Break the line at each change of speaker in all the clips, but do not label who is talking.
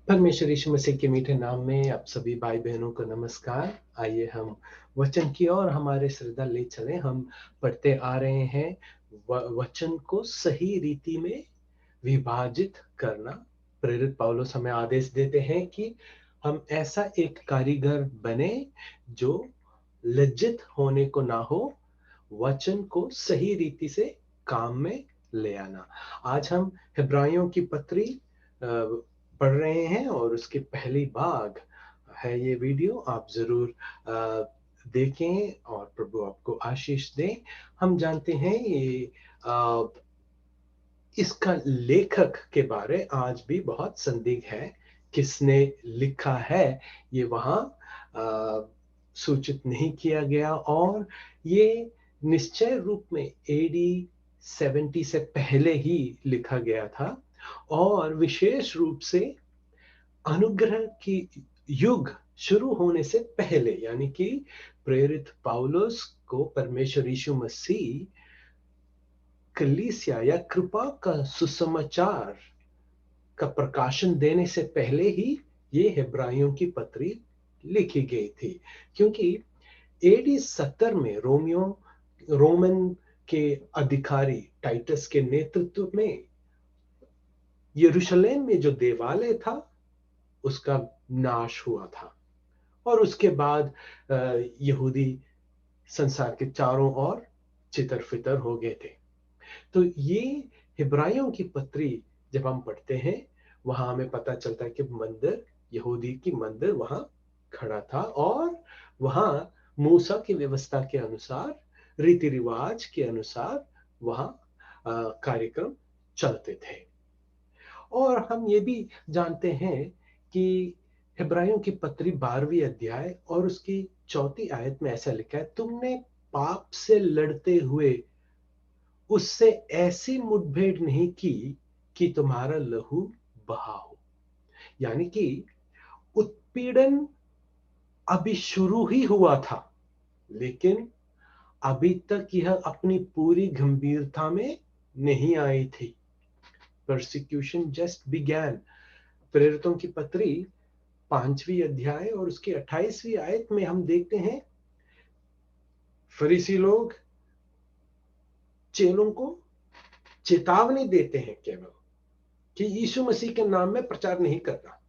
परमेश्वर यीशु मसीह के मीठे नाम में आप सभी भाई बहनों को नमस्कार। आइए हम वचन की ओर हमारे श्रद्धा ले चलें। हम पढ़ते आ रहे हैं वचन को सही रीति में विभाजित करना। प्रेरित पौलुस हमें आदेश देते हैं कि हम ऐसा एक कारीगर बने जो लज्जित होने को ना हो, वचन को सही रीति से काम में ले आना। आज हम हिब्राइयों की पत्री पढ़ रहे हैं और उसके पहली भाग है ये वीडियो। आप जरूर देखें और प्रभु आपको आशीष दें। हम जानते हैं ये इसका लेखक के बारे आज भी बहुत संदिग्ध है। किसने लिखा है ये वहां सूचित नहीं किया गया और ये निश्चय रूप में एडी 70 से पहले ही लिखा गया था और विशेष रूप से अनुग्रह की युग शुरू होने से पहले, यानी कि प्रेरित पौलुस को परमेश्वर यीशु मसीह कलीसिया या कृपा का सुसमाचार का प्रकाशन देने से पहले ही ये हिब्राइयों की पत्री लिखी गई थी। क्योंकि एडी 70 में रोमन के अधिकारी टाइटस के नेतृत्व में यरूशलेम में जो देवालय था उसका नाश हुआ था और उसके बाद यहूदी संसार के चारों ओर चितर फितर हो गए थे। तो ये हिब्राइयों की पत्री जब हम पढ़ते हैं वहां हमें पता चलता है कि मंदिर, यहूदी की मंदिर वहां खड़ा था और वहां मूसा की व्यवस्था के अनुसार, रीति रिवाज के अनुसार वहां कार्यक्रम चलते थे। और हम ये भी जानते हैं कि हिब्राइयों की पत्री 12वीं अध्याय और उसकी 4थी आयत में ऐसा लिखा है, तुमने पाप से लड़ते हुए उससे ऐसी मुठभेड़ नहीं की कि तुम्हारा लहू बहा हो। यानी कि उत्पीड़न अभी शुरू ही हुआ था, लेकिन अभी तक यह अपनी पूरी गंभीरता में नहीं आई थी। Persecution just began. प्रेरितों की पत्री 5वीं अध्याय और उसकी 28वीं आयत में हम देखते हैं फरीसी लोग चेलों को चेतावनी देते हैं केवल कि यीशु मसीह के नाम में प्रचार नहीं करना,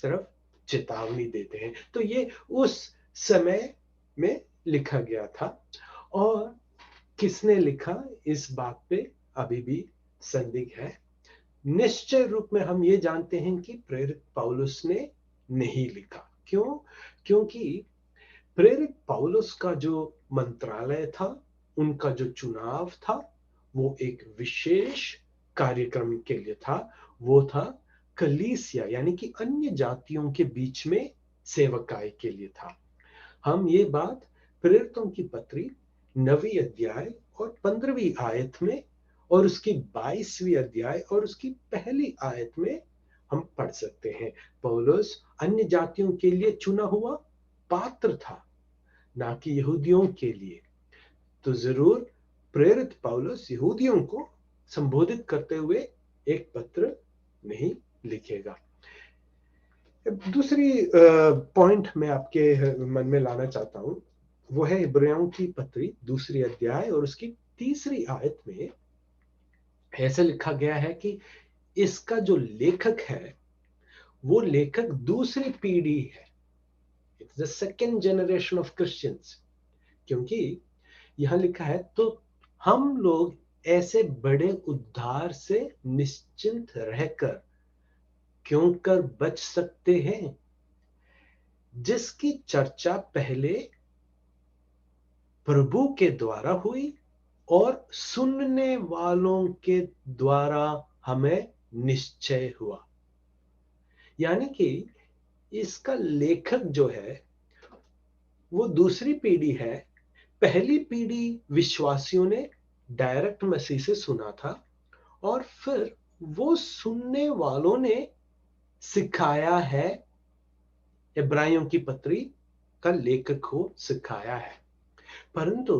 सिर्फ चेतावनी देते हैं। तो ये उस समय में लिखा गया था और किसने लिखा इस बात पे अभी भी संदिग्ध है। निश्चय रूप में हम ये जानते हैं कि प्रेरित पौलुस ने नहीं लिखा। क्यों? क्योंकि प्रेरित पौलुस का जो मंत्रालय था, उनका जो चुनाव था, वो एक विशेष कार्यक्रम के लिए था। वो था कलीसिया यानी कि अन्य जातियों के बीच में सेवकाई के लिए था। हम ये बात प्रेरितों की पत्री 9वीं अध्याय और 15वीं आयत में और उसकी 22वीं अध्याय और उसकी पहली आयत में हम पढ़ सकते हैं। पौलुस अन्य जातियों के लिए चुना हुआ पात्र था, ना कि यहूदियों के लिए। तो जरूर प्रेरित पौलुस यहूदियों को संबोधित करते हुए एक पत्र नहीं लिखेगा। दूसरी पॉइंट मैं आपके मन में लाना चाहता हूं, वो है इब्रानियों की पत्री 2री अध्याय और उसकी 3री आयत में ऐसे लिखा गया है कि इसका जो लेखक है वो लेखक दूसरी पीढ़ी है। It's the second generation of Christians. क्योंकि यहां लिखा है, तो हम लोग ऐसे बड़े उद्धार से निश्चिंत रहकर क्यों कर बच सकते हैं जिसकी चर्चा पहले प्रभु के द्वारा हुई और सुनने वालों के द्वारा हमें निश्चय हुआ। यानी कि इसका लेखक जो है वो दूसरी पीढ़ी है। पहली पीढ़ी विश्वासियों ने डायरेक्ट मसीह से सुना था और फिर वो सुनने वालों ने सिखाया है, इब्रानियों की पत्री का लेखक को सिखाया है। परंतु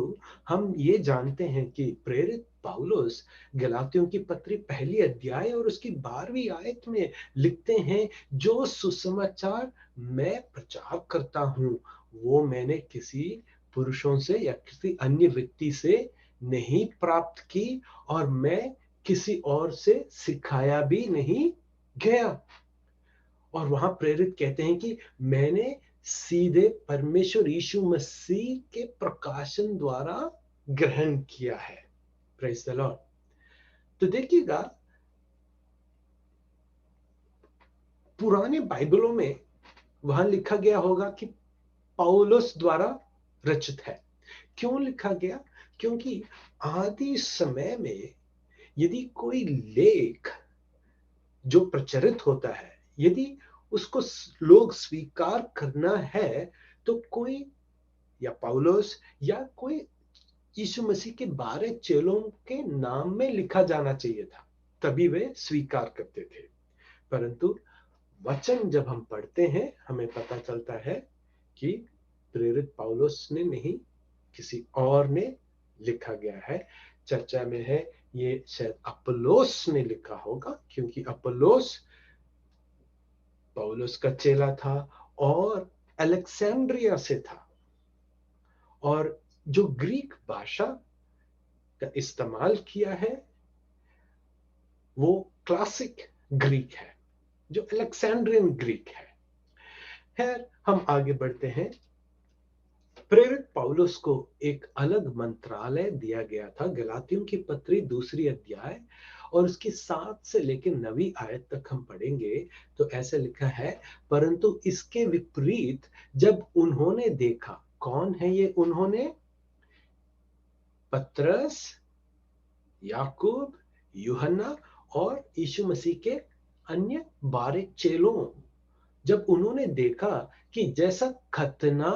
हम ये जानते हैं कि प्रेरित पौलुस गलातियों की पत्री पहली अध्याय और उसकी 12वीं आयत में लिखते हैं, जो सुसमाचार मैं प्रचार करता हूं वो मैंने किसी पुरुषों से या किसी अन्य व्यक्ति से नहीं प्राप्त की और मैं किसी और से सिखाया भी नहीं गया। और वहां प्रेरित कहते हैं कि मैंने सीधे परमेश्वर यीशु मसीह के प्रकाशन द्वारा ग्रहण किया है। Praise the Lord. तो देखिएगा, पुराने बाइबलों में वहां लिखा गया होगा कि पौलुस द्वारा रचित है। क्यों लिखा गया? क्योंकि आदि समय में यदि कोई लेख जो प्रचलित होता है, यदि उसको लोग स्वीकार करना है, तो कोई या पौलुस या कोई यीशु मसीह के 12 चेलों के नाम में लिखा जाना चाहिए था, तभी वे स्वीकार करते थे। परंतु वचन जब हम पढ़ते हैं, हमें पता चलता है कि प्रेरित पौलुस ने नहीं, किसी और ने लिखा गया है। चर्चा में है ये शायद अपोलोस ने लिखा होगा, क्योंकि अपोलोस पौलुस का चेला था और अलेक्जेंड्रिया से था, और जो ग्रीक भाषा का इस्तेमाल किया है वो क्लासिक ग्रीक है, जो अलेक्जेंड्रियन ग्रीक है। खैर, हम आगे बढ़ते हैं। प्रेरित पौलुस को एक अलग मंत्रालय दिया गया था। गलातियों की पत्री 2 अध्याय और उसकी 7 से लेकर 9वीं आयत तक हम पढ़ेंगे तो ऐसे लिखा है, परंतु इसके विपरीत जब उन्होंने देखा, कौन है ये उन्होंने? पतरस, याकूब, यूहन्ना और यीशु मसीह के अन्य 12 चेलों, जब उन्होंने देखा कि जैसा खतना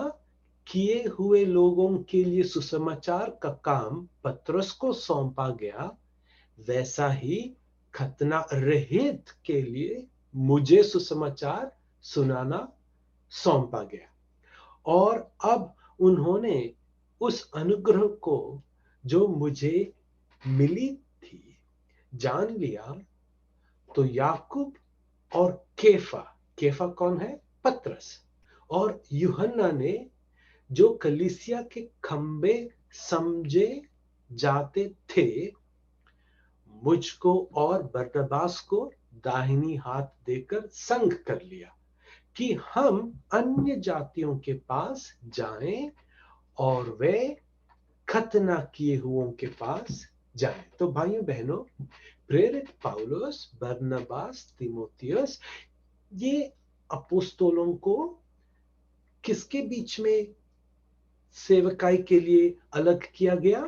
किए हुए लोगों के लिए सुसमाचार का काम पतरस को सौंपा गया, वैसा ही खतना रहित के लिए मुझे सुसमाचार सुनाना सौंपा गया। और अब उन्होंने उस अनुग्रह को जो मुझे मिली थी जान लिया, तो याकूब और केफा, केफा कौन है? पतरस, और यूहन्ना ने, जो कलीसिया के खंबे समझे जाते थे, मुझको और बरनबास को दाहिनी हाथ देकर संग कर लिया कि हम अन्य जातियों के पास जाएं और वे खतना किए हुओं के पास जाएं। तो भाइयों बहनों, प्रेरित पौलुस, बरनबास, तीमुथियुस, ये अपोस्तलों को किसके बीच में सेवकाई के लिए अलग किया गया?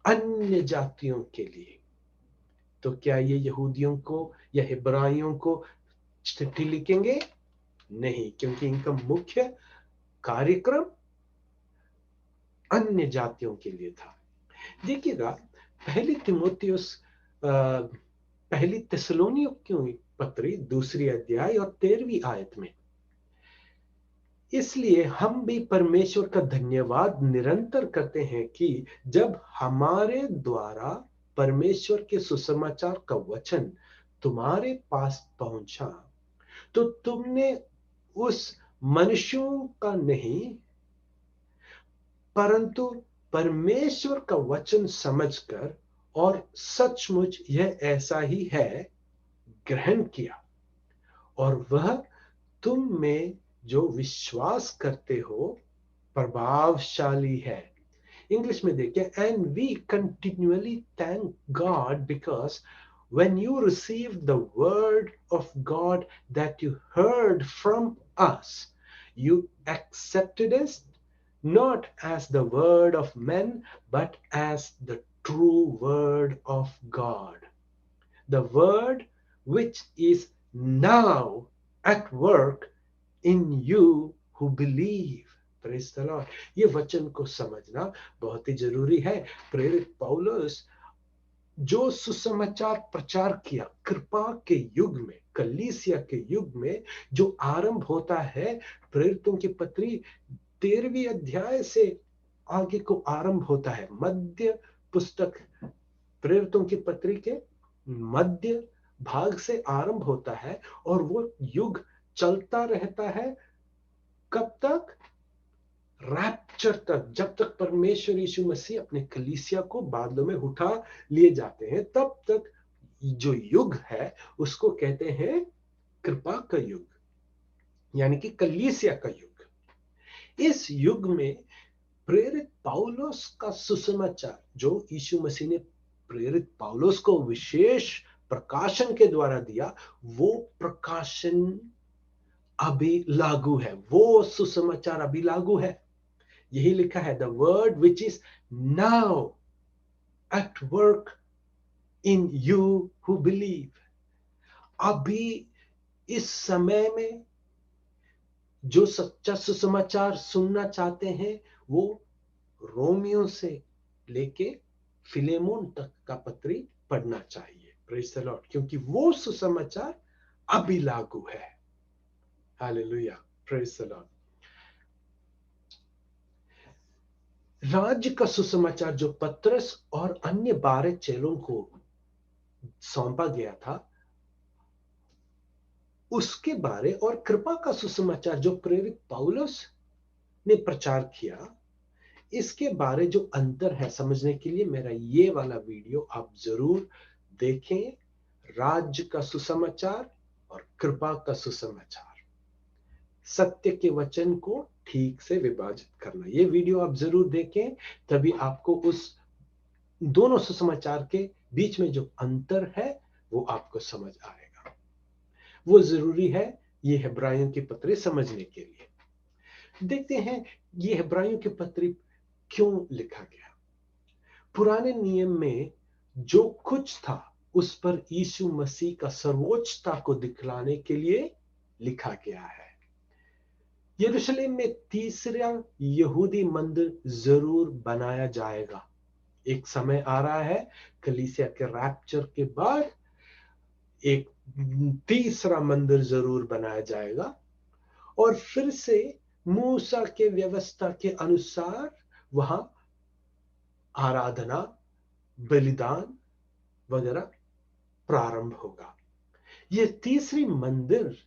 अन्य जातियों के लिए। तो क्या ये यहूदियों को या हिब्राइयों को चिट्ठी लिखेंगे? नहीं, क्योंकि इनका मुख्य कार्यक्रम अन्य जातियों के लिए था। देखिएगा, पहली थिस्सलुनीकियों की पत्री 2 अध्याय और 13वीं आयत में, इसलिए हम भी परमेश्वर का धन्यवाद निरंतर करते हैं कि जब हमारे द्वारा परमेश्वर के सुसमाचार का वचन तुम्हारे पास पहुंचा, तो तुमने उस मनुष्यों का नहीं परंतु परमेश्वर का वचन समझकर, और सचमुच यह ऐसा ही है, ग्रहण किया, और वह तुम में जो विश्वास करते हो प्रभावशाली है। इंग्लिश में देखिए, and we continuously thank God because when you received the word of God that you heard from us, you accepted it not as the word of men, but as the true word of God, the word which is now at work in you who believe. Praise the Lord. ये वचन को समझना बहुत ही जरूरी है। प्रेरित पौलुस जो सुसमाचार प्रचार किया कृपा के युग में, कलीसिया के युग में, जो आरंभ होता है प्रेरितों की पत्री 13वीं अध्याय से आगे को आरंभ होता है। मध्य पुस्तक प्रेरितों की पत्री के मध्य भाग से आरंभ होता है और वो युग चलता रहता है। कब तक? रैप्चर तक, जब तक परमेश्वर यीशु मसीह अपने कलीसिया को बादलों में उठा लिए जाते हैं, तब तक जो युग है उसको कहते हैं कृपा का युग, यानी कि कलीसिया का युग। इस युग में प्रेरित पौलुस का सुसमाचार, जो यीशु मसीह ने प्रेरित पौलुस को विशेष प्रकाशन के द्वारा दिया, वो प्रकाशन अभी लागू है, वो सुसमाचार अभी लागू है। यही लिखा है, the word which is now at work in you who believe. अभी इस समय में जो सच्चा सुसमाचार सुनना चाहते हैं, वो रोमियो से लेके फिलेमोन तक का पत्री पढ़ना चाहिए। प्रेज द लॉर्ड, क्योंकि वो सुसमाचार अभी लागू है। Hallelujah, praise the Lord. राज्य का सुसमाचार जो पतरस और अन्य 12 चेलों को सौंपा गया था, उसके बारे और कृपा का सुसमाचार जो प्रेरित पौलुस ने प्रचार किया, इसके बारे जो अंतर है समझने के लिए मेरा ये वाला वीडियो आप जरूर देखें। राज्य का सुसमाचार और कृपा का सुसमाचार, सत्य के वचन को ठीक से विभाजित करना, ये वीडियो आप जरूर देखें, तभी आपको उस दोनों सुसमाचार के बीच में जो अंतर है वो आपको समझ आएगा। वो जरूरी है ये हेब्राइयों की पत्री समझने के लिए। देखते हैं ये हेब्राइयों की पत्री क्यों लिखा गया। पुराने नियम में जो कुछ था उस पर यीशु मसीह का सर्वोच्चता को दिखलाने के लिए लिखा गया है। यरूशलेम में तीसरा यहूदी मंदिर जरूर बनाया जाएगा। एक समय आ रहा है, कलीसिया के रैप्चर के बाद एक तीसरा मंदिर जरूर बनाया जाएगा और फिर से मूसा के व्यवस्था के अनुसार वहां आराधना, बलिदान वगैरह प्रारंभ होगा। यह तीसरी मंदिर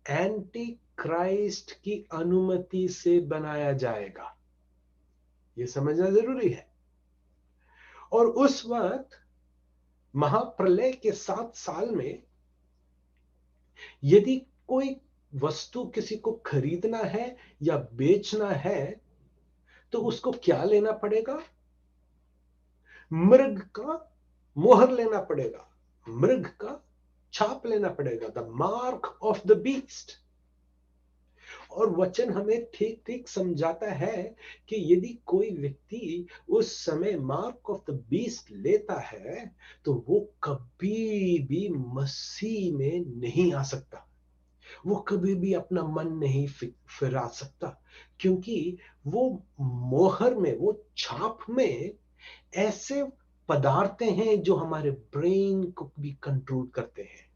एंटी क्राइस्ट की अनुमति से बनाया जाएगा, यह समझना जरूरी है। और उस वक्त महाप्रलय के 7 साल में यदि कोई वस्तु किसी को खरीदना है या बेचना है तो उसको क्या लेना पड़ेगा? मृग का मोहर लेना पड़ेगा, मृग का छाप लेना पड़ेगा, the mark of the beast. और वचन हमें ठीक ठीक समझाता है कि यदि कोई व्यक्ति उस समय मार्क ऑफ द बीस्ट लेता है तो वो कभी भी मसीह में नहीं आ सकता, वो कभी भी अपना मन नहीं फिरा सकता, क्योंकि वो मोहर में, वो छाप में ऐसे पदार्थ हैं जो हमारे ब्रेन को भी कंट्रोल करते हैं।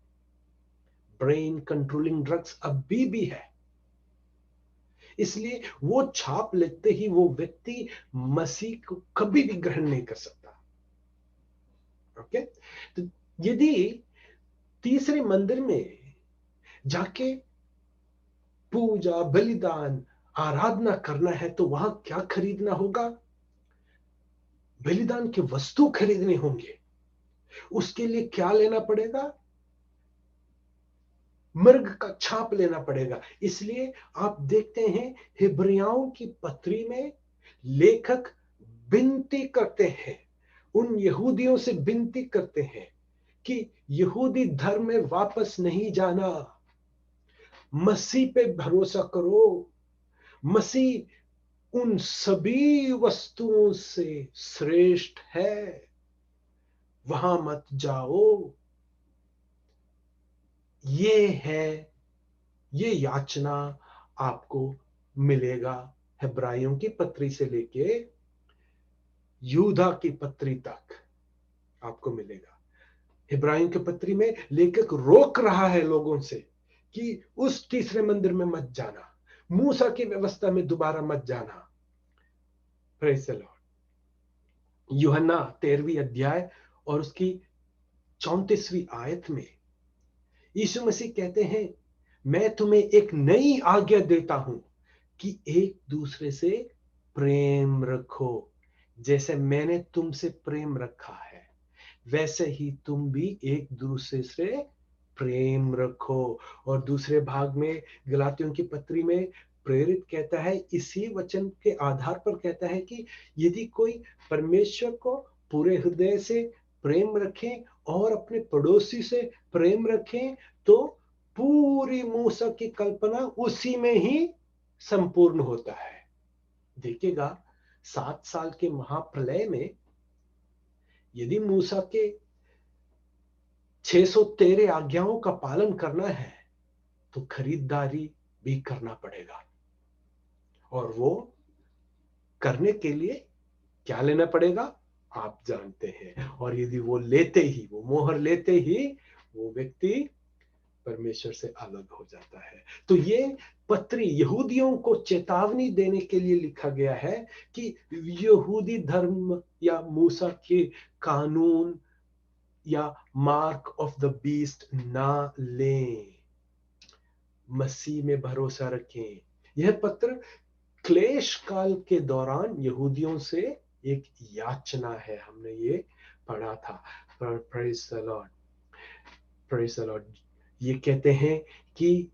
ब्रेन कंट्रोलिंग ड्रग्स अभी भी है, इसलिए वो छाप लेते ही वो व्यक्ति मसीह को कभी भी ग्रहण नहीं कर सकता। ओके, तो यदि तीसरे मंदिर में जाके पूजा, बलिदान, आराधना करना है तो वहां क्या खरीदना होगा? बलिदान के वस्तु खरीदने होंगे। उसके लिए क्या लेना पड़ेगा? मृग का छाप लेना पड़ेगा। इसलिए आप देखते हैं हिब्रियों की पत्री में लेखक विनती करते हैं, उन यहूदियों से विनती करते हैं कि यहूदी धर्म में वापस नहीं जाना, मसीह पे भरोसा करो। मसीह उन सभी वस्तुओं से श्रेष्ठ है, वहां मत जाओ। ये है, ये याचना आपको मिलेगा हेब्राइयों की पत्री से लेके यूदा की पत्री तक आपको मिलेगा। हिब्राइयों की पत्री में लेखक रोक रहा है लोगों से कि उस तीसरे मंदिर में मत जाना, मूसा की व्यवस्था में दोबारा मत जाना। Praise the Lord. यूहन्ना 13वीं अध्याय और उसकी 34वीं आयत में यीशु मसीह कहते हैं, मैं तुम्हें एक नई आज्ञा देता हूं कि एक दूसरे से प्रेम रखो। जैसे मैंने तुमसे प्रेम रखा है, वैसे ही तुम भी एक दूसरे से प्रेम रखो। और दूसरे भाग में गलातियों की पत्री में प्रेरित कहता है, इसी वचन के आधार पर कहता है कि यदि कोई परमेश्वर को पूरे हृदय से प्रेम रखें और अपने पड़ोसी से प्रेम रखें, तो पूरी मूसा की कल्पना उसी में ही संपूर्ण होता है। देखिएगा, 7 साल के महाप्रलय में यदि मूसा के 613 आज्ञाओं का पालन करना है, तो खरीदारी भी करना पड़ेगा। और वो करने के लिए क्या लेना पड़ेगा, आप जानते हैं। और यदि वो लेते ही, वो मोहर लेते ही, वो व्यक्ति परमेश्वर से अलग हो जाता है। तो ये पत्री यहूदियों को चेतावनी देने के लिए लिखा गया है कि यहूदी धर्म या मूसा के कानून या मार्क ऑफ द बीस्ट ना लें, मसीह में भरोसा रखें। यह पत्र क्लेश काल के दौरान यहूदियों से एक याचना है। हमने ये पढ़ा था। Praise the Lord, praise the Lord. ये कहते हैं कि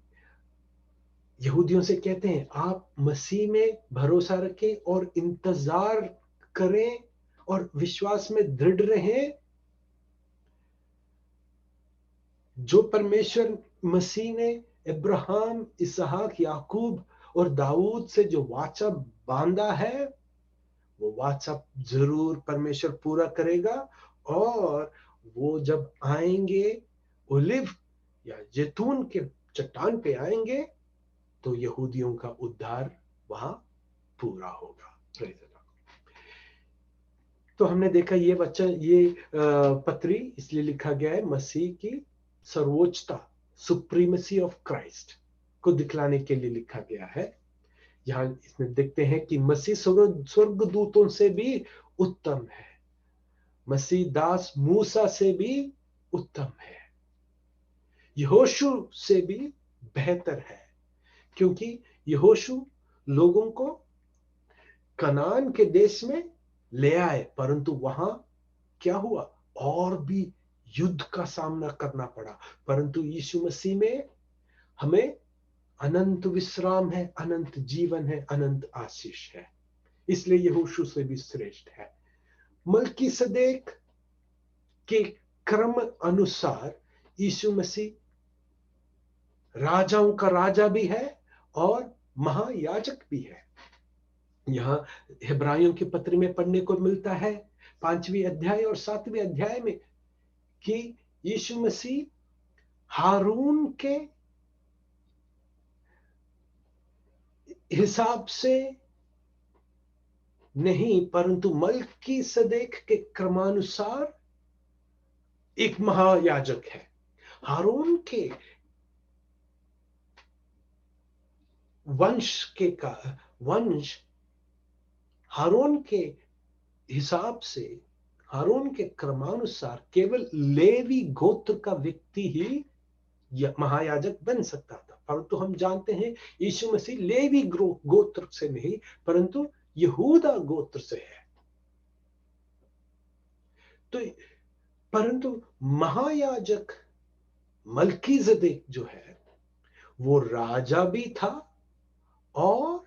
यहूदियों से कहते हैं, आप मसीह में भरोसा रखें और इंतजार करें और विश्वास में दृढ़ रहें। जो परमेश्वर मसीह ने अब्राहम, इसहाक, याकूब और दाऊद से जो वाचा बांधा है, वो वाचा जरूर परमेश्वर पूरा करेगा। और वो जब आएंगे ओलिव या जैतून के चट्टान पे आएंगे, तो यहूदियों का उद्धार वहां पूरा होगा। Praise the Lord. तो हमने देखा ये पत्री इसलिए लिखा गया है, मसीह की सर्वोच्चता, सुप्रीमेसी ऑफ क्राइस्ट को दिखलाने के लिए लिखा गया है। यहाँ इसमें देखते हैं कि मसीह स्वर्गदूतों से भी उत्तम है, मसीह दास मूसा से भी उत्तम है, यहोशू से भी बेहतर है। क्योंकि यहोशू लोगों को कनान के देश में ले आए, परंतु वहां क्या हुआ, और भी युद्ध का सामना करना पड़ा। परंतु यीशु मसीह में हमें अनंत विश्राम है, अनंत जीवन है, अनंत आशीष है। इसलिए यहोशू से भी श्रेष्ठ है। मलकीसदेक के क्रम अनुसार यीशु मसीह राजाओं का राजा भी है और महायाजक भी है। यहां इब्रानियों की पत्री में पढ़ने को मिलता है 5वीं अध्याय और 7वें अध्याय में कि यीशु मसीह हारून के हिसाब से नहीं, परंतु मलकीसदेक के क्रमानुसार एक महायाजक है। हारून के वंश हारून के हिसाब से, हारून के क्रमानुसार केवल लेवी गोत्र का व्यक्ति ही महायाजक बन सकता था। परंतु हम जानते हैं यीशु मसीह लेवी गोत्र से नहीं, परंतु यहूदा गोत्र से है। तो परंतु महायाजक मलकीसदेक जो है, वो राजा भी था और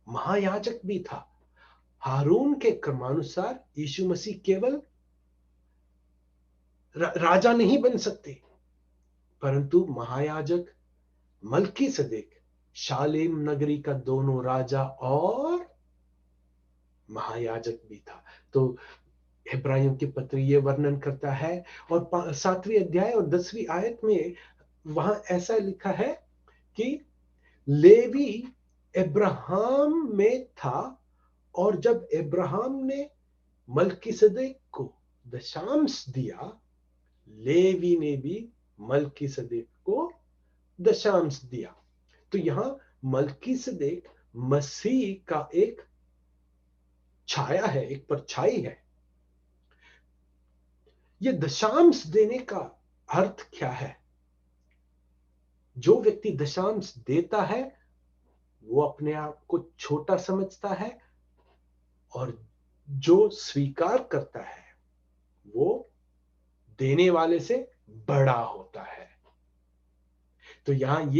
महायाजक भी था। हारून के क्रमानुसार यीशु मसीह केवल राजा नहीं बन सकते, परंतु महायाजक मलकीसदेक शालेम नगरी का दोनों राजा और महायाजक भी था। तो इब्रानियों की पत्री ये वर्णन करता है। और 7वीं अध्याय और 10वीं आयत में वहां ऐसा लिखा है कि लेवी अब्राहम में था, और जब अब्राहम ने मलकीसदेक को दशांश दिया, लेवी ने भी मलकीसदेक को दशांश दिया। तो यहां मलकीसदेक मसीह का एक छाया है, एक परछाई है। ये दशांश देने का अर्थ क्या है? जो व्यक्ति दशांश देता है वो अपने आप को छोटा समझता है, और जो स्वीकार करता है वो देने वाले से बड़ा होता है। तो यहां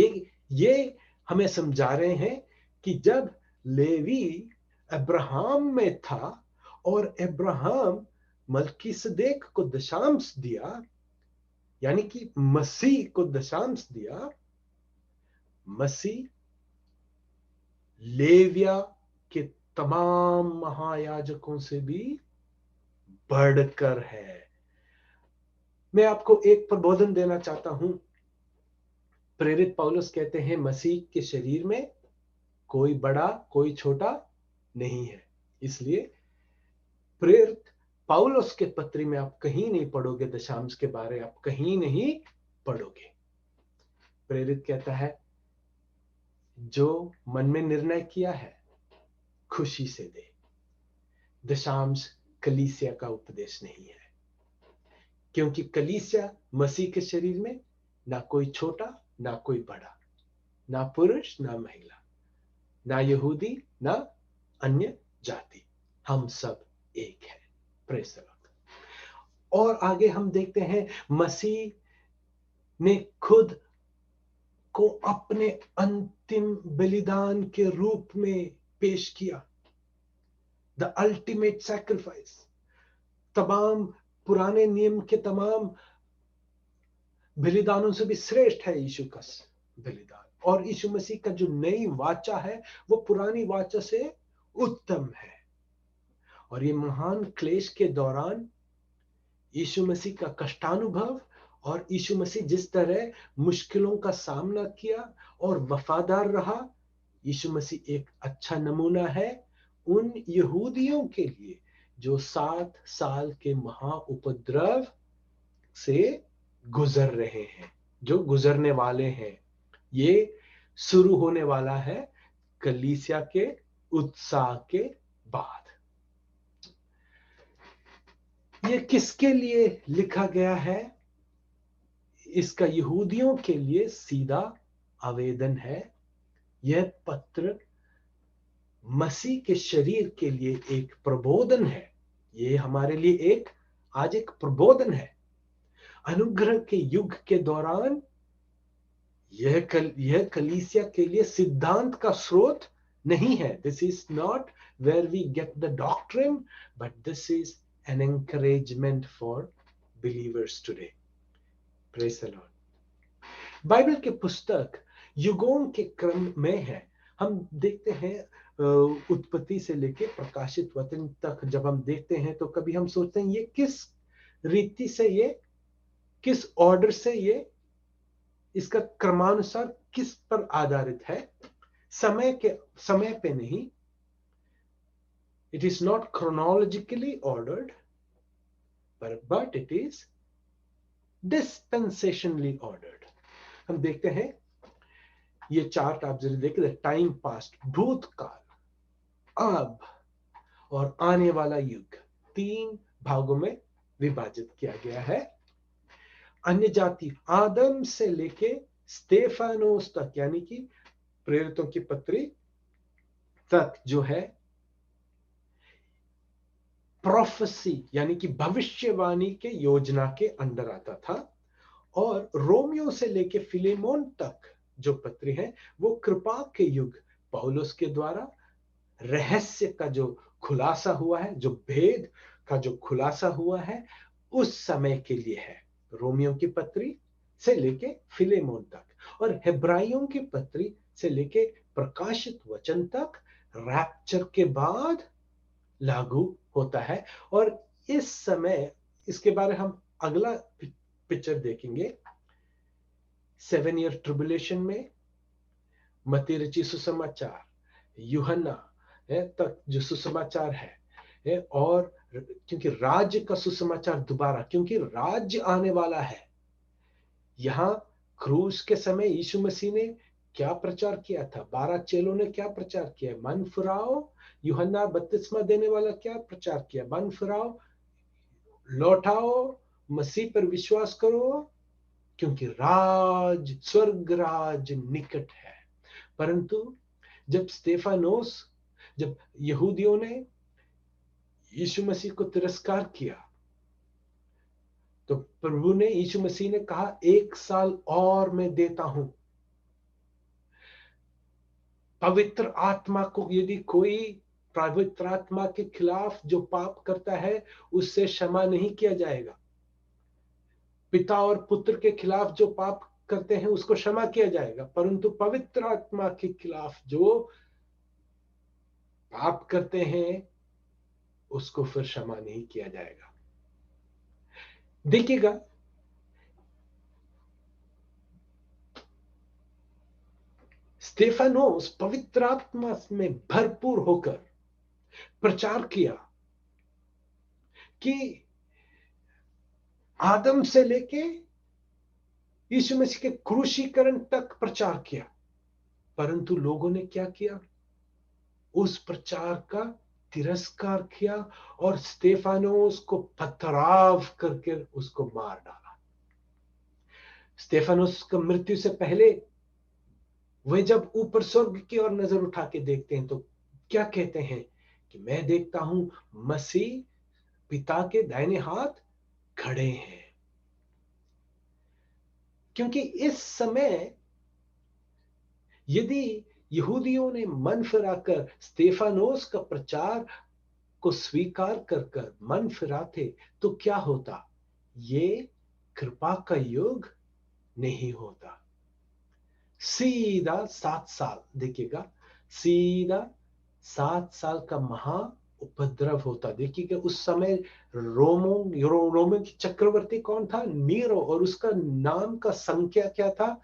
ये हमें समझा रहे हैं कि जब लेवी अब्राहम में था और अब्राहम मल्कीसदेक को दशांश दिया, यानी कि मसीह को दशांश दिया, मसीह लेविया के तमाम महायाजकों से भी बढ़कर है। मैं आपको एक प्रबोधन देना चाहता हूं। प्रेरित पौलुस कहते हैं मसीह के शरीर में कोई बड़ा कोई छोटा नहीं है। इसलिए प्रेरित पौलुस के पत्री में आप कहीं नहीं पढ़ोगे दशांश के बारे, आप कहीं नहीं पढ़ोगे। प्रेरित कहता है जो मन में निर्णय किया है खुशी से दे। दशांश कलीसिया का उपदेश नहीं है, क्योंकि कलीसिया मसीह के शरीर में ना कोई छोटा ना कोई बड़ा, ना पुरुष ना महिला, ना यहूदी ना अन्य जाति, हम सब एक है। Praise the Lord. और आगे हम देखते हैं मसीह ने खुद को अपने अंतिम बलिदान के रूप में पेश किया, द अल्टीमेट सैक्रिफाइस। तमाम पुराने नियम के तमाम बलिदानों से भी श्रेष्ठ है यीशु का बलिदान, और यीशु मसीह का जो नई वाचा है वो पुरानी वाचा से उत्तम है। और ये महान क्लेश के दौरान यीशु मसीह का कष्टानुभव और यीशु मसीह जिस तरह मुश्किलों का सामना किया और वफादार रहा, यीशु मसीह एक अच्छा नमूना है उन यहूदियों के लिए जो 7 साल के महाउपद्रव से गुजर रहे हैं, जो गुजरने वाले हैं। ये शुरू होने वाला है कलीसिया के उत्साह के बाद। ये किसके लिए लिखा गया है? इसका यहूदियों के लिए सीधा आवेदन है। यह पत्र मसीह के शरीर के लिए एक प्रबोधन है। ये हमारे लिए एक आज एक प्रबोधन है। अनुग्रह के युग के दौरान यह कलीसिया के लिए सिद्धांत का स्रोत नहीं है। This is not where we get the doctrine, but this is an encouragement for believers today. Praise the Lord. Bible के पुस्तक युगों के क्रम में है। हम देखते हैं उत्पत्ति से लेके प्रकाशित वचन तक जब हम देखते हैं तो कभी हम सोचते हैं ये किस रीति से, ये किस ऑर्डर से, ये इसका क्रमानुसार किस पर आधारित है? समय पे नहीं। It is not chronologically ordered, but it is dispensationally ordered. हम देखते हैं ये चार्ट आप जरूर देखिए, टाइम पास्ट, भूतकाल, अब और आने वाला युग 3 भागों में विभाजित किया गया है। अन्य जाति आदम से लेके स्तेफानोस तक, यानी कि प्रेरितों की पत्री तक जो है प्रोफेसी यानी कि भविष्यवाणी के योजना के अंदर आता था। और रोमियो से लेके फिलेमोन तक जो पत्री है वो कृपा के युग, पौलुस के द्वारा रहस्य का जो खुलासा हुआ है, जो भेद का जो खुलासा हुआ है, उस समय के लिए है। रोमियो की पत्री से लेके फिलेमोन तक, और हेब्राइयों की पत्री से लेके प्रकाशित वचन तक रैप्चर के बाद लागू होता है। और इस समय इसके बारे हम अगला पिक्चर देखेंगे। 7 ईयर ट्रिबुलेशन में मत्ती रची सुसमाचार, यूहन्ना तक जो सुसमाचार है, और क्योंकि राज्य का सुसमाचार दोबारा, क्योंकि राज्य आने वाला है। यहां क्रूस के समय यीशु मसीह ने क्या प्रचार किया था? 12 चेलों ने क्या प्रचार किया? मन फिराओ। यूहन्ना बपतिस्मा देने वाला क्या प्रचार किया? मन फिराओ, लौटाओ मसीह पर विश्वास करो, क्योंकि स्वर्ग राज निकट है। परंतु जब स्तेफानोस, जब यहूदियों ने यीशु मसीह को तिरस्कार किया, तो प्रभु ने, यीशु मसीह ने कहा, 1 साल और मैं देता हूं। पवित्र आत्मा को यदि कोई पवित्र आत्मा के खिलाफ जो पाप करता है, उससे क्षमा नहीं किया जाएगा। पिता और पुत्र के खिलाफ जो पाप करते हैं उसको क्षमा किया जाएगा, परंतु पवित्र आत्मा के खिलाफ जो पाप करते हैं उसको फिर क्षमा नहीं किया जाएगा। देखिएगा, स्तेफानोस पवित्र आत्मा में भरपूर होकर प्रचार किया कि आदम से लेके यीशु मसीह के क्रूसीकरण तक प्रचार किया, परंतु लोगों ने क्या किया? उस प्रचार का तिरस्कार किया और स्तेफानोस को पथराव करके उसको मार डाला। स्तेफानोस की मृत्यु से पहले वे जब ऊपर स्वर्ग की ओर नजर उठा के देखते हैं तो क्या कहते हैं कि मैं देखता हूं मसीह पिता के दाहिने हाथ खड़े हैं। क्योंकि इस समय यदि यहूदियों ने मन फिराकर स्तेफानोस का प्रचार को स्वीकार कर मन फिराते तो क्या होता? ये कृपा का युग नहीं होता। सीधा 7 साल, देखिएगा, सीधा 7 साल का महा उपद्रव होता। देखिएगा, उस समय रोमन चक्रवर्ती कौन था? नीरो, और उसका नाम का संख्या क्या था?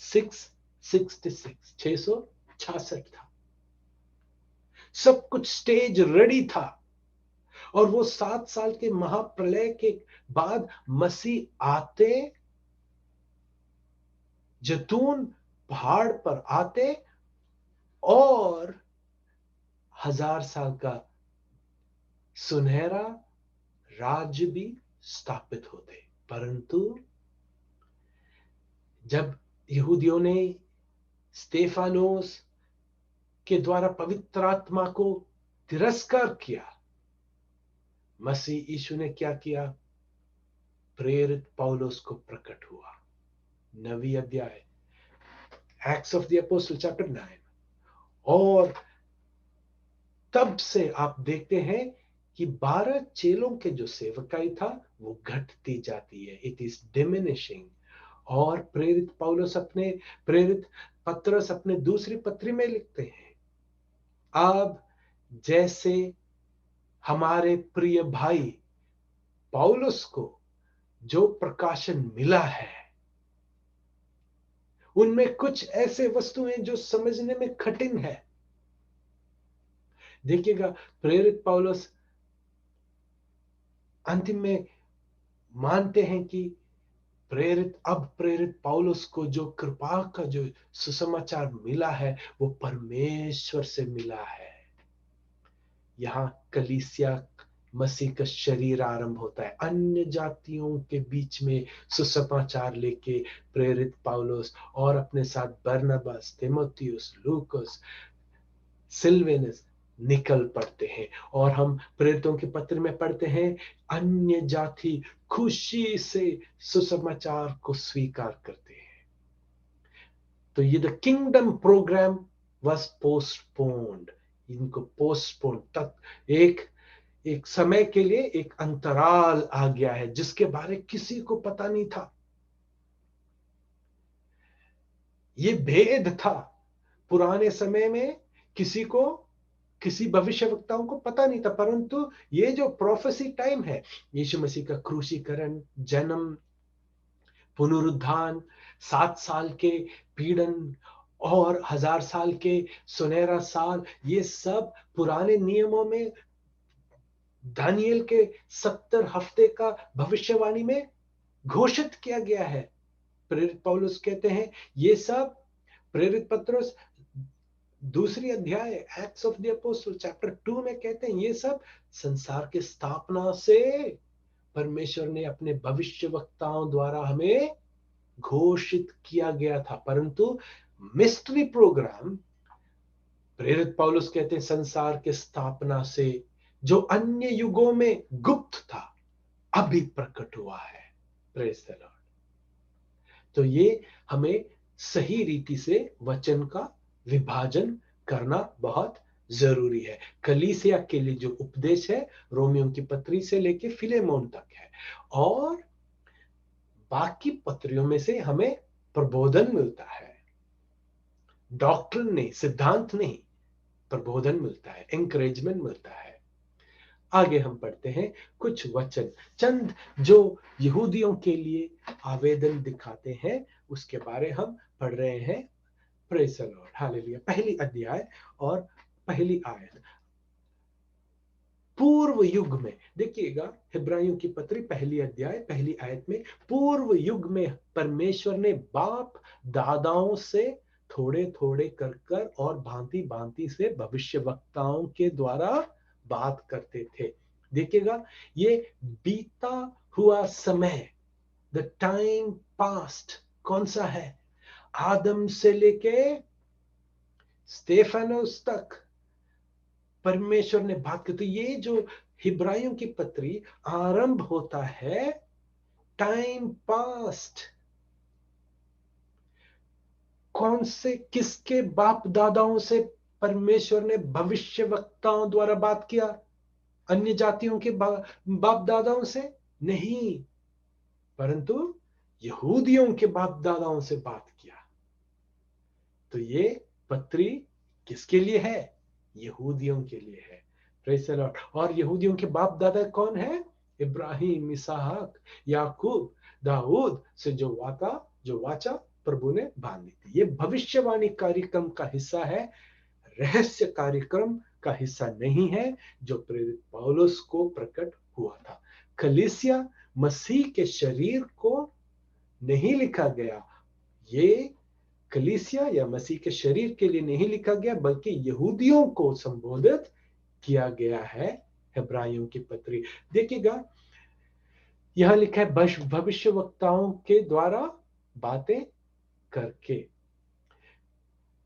666, 666 था। सब कुछ स्टेज रेडी था, और वो 7 साल के महाप्रलय के बाद मसीह आते, जैतून पहाड़ पर आते और 1000 साल का सुनहरा राज्य भी स्थापित होते। परंतु जब यहूदियों ने स्तेफानोस के द्वारा पवित्र आत्मा को तिरस्कार किया, मसीह यीशु ने क्या किया? प्रेरित पौलुस को प्रकट हुआ। 9वीं अध्याय, acts of the apostle chapter 9। और तब से आप देखते हैं कि 12 चेलों के जो सेवकाई था वो घटती जाती है, इट इज डिमिनिशिंग। और प्रेरित पत्रस अपने दूसरी पत्री में लिखते हैं, अब जैसे हमारे प्रिय भाई पौलुस को जो प्रकाशन मिला है, उनमें कुछ ऐसे वस्तुएं जो समझने में कठिन है। देखिएगा, प्रेरित पौलुस अंतिम में मानते हैं कि प्रेरित पौलुस को जो कृपा का जो सुसमाचार मिला है वो परमेश्वर से मिला है। यहां कलीसिया, मसीह का शरीर आरंभ होता है। अन्य जातियों के बीच में सुसमाचार लेके प्रेरित पौलुस और अपने साथ बरनबास, तीमुथियुस, लूकस, सिल्वेनस निकल पड़ते हैं। और हम प्रेरितों के पत्र में पढ़ते हैं, अन्य जाति खुशी से सुसमाचार को स्वीकार करते हैं। तो ये the kingdom program was postponed. इनको पोस्टपोन तक एक समय के लिए एक अंतराल आ गया है जिसके बारे किसी को पता नहीं था। ये भेद था पुराने समय में, किसी भविष्यवक्ताओं को पता नहीं था। परंतु ये जो प्रोफेसी टाइम है, यीशु मसीह का क्रूसीकरण, जन्म, पुनरुत्थान, 7 साल के पीड़न और 1000 साल के सुनहरा साल, ये सब पुराने नियमों में दानियल के 70 हफ्ते का भविष्यवाणी में घोषित किया गया है। प्रेरित पौलुस कहते हैं ये सब, प्रेरित पत्रस दूसरी अध्याय acts of the apostle chapter 2 में कहते हैं ये सब संसार की स्थापना से परमेश्वर ने अपने भविष्यवक्ताओं द्वारा हमें घोषित किया गया था, परंतु मिस्ट्री प्रोग्राम प्रेरित पौलुस कहते हैं संसार के स्थापना से जो अन्य युगों में गुप्त था अभी प्रकट हुआ है। Praise the Lord. तो ये हमें सही रीति से वचन का विभाजन करना बहुत जरूरी है। कलीसिया के लिए जो उपदेश है रोमियों की पत्री से लेके फिलेमोन तक है, और बाकी पत्रियों में से हमें प्रबोधन मिलता है, डॉक्ट्रिन नहीं, सिद्धांत नहीं, प्रबोधन मिलता है, एंकरेजमेंट मिलता है। आगे हम पढ़ते हैं कुछ वचन, चंद जो यहूदियों के लिए आवेदन दिखाते हैं उसके बारे हम पढ़ रहे हैं। Praise the Lord, hallelujah. पहली अध्याय और पहली आयत। पूर्व युग में, देखिएगा हिब्राइयों की पत्री पहली अध्याय पहली आयत में, पूर्व युग में परमेश्वर ने बाप दादाओं से थोड़े थोड़े कर कर और भांति भांति से भविष्यवक्ताओं के द्वारा बात करते थे। देखिएगा ये बीता हुआ समय, द टाइम पास्ट कौन सा है? आदम से लेके स्टेफानोस तक परमेश्वर ने बात की। तो ये जो हिब्राइयों की पत्री आरंभ होता है टाइम पास्ट, कौन से किसके बाप दादाओं से परमेश्वर ने भविष्यवक्ताओं द्वारा बात किया? अन्य जातियों के बाप दादाओं से नहीं, परंतु यहूदियों के बाप दादाओं से बात किया। तो ये पत्री किसके लिए है? यहूदियों के लिए है। Praise the Lord. और यहूदियों के बाप दादा कौन है? इब्राहिम, इसहाक, याकूब, दाऊद से जो वाचा प्रभु ने बांधी थी। ये भविष्यवाणी कार्यक्रम का हिस्सा है, रहस्य कार्यक्रम का हिस्सा नहीं है जो प्रेरित पौलुस को प्रकट हुआ था। कलीसिया मसीह के शरीर को नहीं लिखा गया, ये कलीसिया या मसीह के शरीर के लिए नहीं लिखा गया, बल्कि यहूदियों को संबोधित किया गया है। हिब्राइयों की पत्री देखिएगा, यहां लिखा है भविष्यवक्ताओं के द्वारा बातें करके।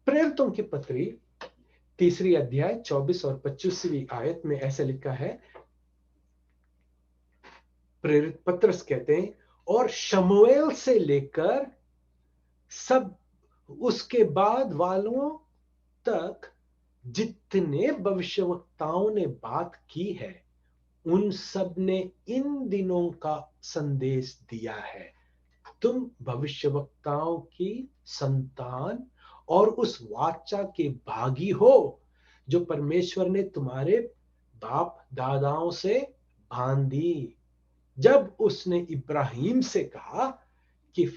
प्रेरितों की पत्री तीसरी अध्याय 24 और 25वीं आयत में ऐसा लिखा है, प्रेरित पत्रस कहते हैं, और शमूएल से लेकर सब उसके बाद वालों तक जितने भविष्यवक्ताओं ने बात की है उन सब ने इन दिनों का संदेश दिया है। तुम भविष्यवक्ताओं की संतान और उस वाचा के भागी हो जो परमेश्वर ने तुम्हारे बाप दादाओं से बांधी, जब उसने इब्राहिम से कहा कि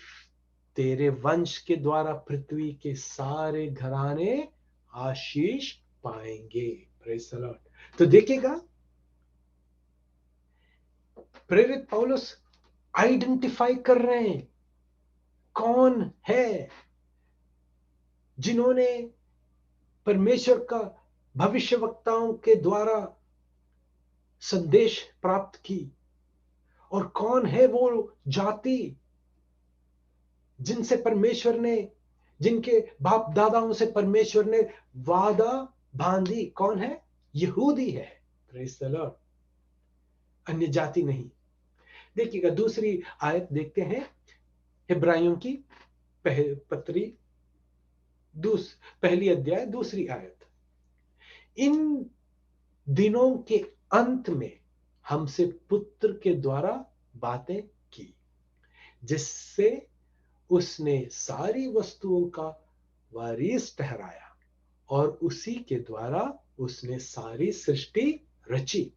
तेरे वंश के द्वारा पृथ्वी के सारे घराने आशीष पाएंगे। Praise the Lord. तो देखिएगा प्रेरित पौलुस आइडेंटिफाई कर रहे हैं कौन है जिन्होंने परमेश्वर का भविष्यवक्ताओं के द्वारा संदेश प्राप्त की, और कौन है वो जाति जिनसे परमेश्वर ने, जिनके बाप दादाओं से परमेश्वर ने वादा बांधी। कौन है? यहूदी है। प्रेज़ द लॉर्ड, अन्य जाति नहीं। देखिएगा दूसरी आयत देखते हैं, हिब्राइयों की पत्री पहली अध्याय दूसरी आयत। इन दिनों के अंत में हमसे पुत्र के द्वारा बातें की, जिससे उसने सारी वस्तुओं का वारिस ठहराया और उसी के द्वारा उसने सारी सृष्टि रची।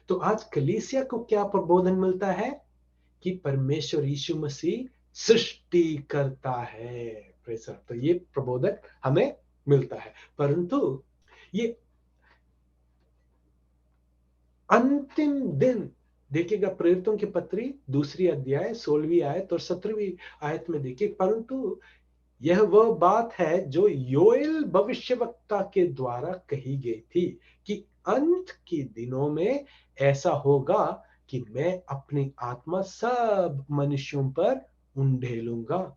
तो आज कलीसिया को क्या प्रबोधन मिलता है? कि परमेश्वर यीशु मसीह सृष्टि करता है। तो ये प्रबोधन हमें मिलता है, परंतु ये अंतिम दिन देखिएगा प्रेरितों की पत्री दूसरी अध्याय 16वीं आयत और 17वीं आयत में देखिए, परंतु यह वह बात है जो योएल भविष्यवक्ता के द्वारा कही गई थी कि अंत के दिनों में ऐसा होगा कि मैं अपनी आत्मा सब मनुष्यों पर उंडेलूंगा।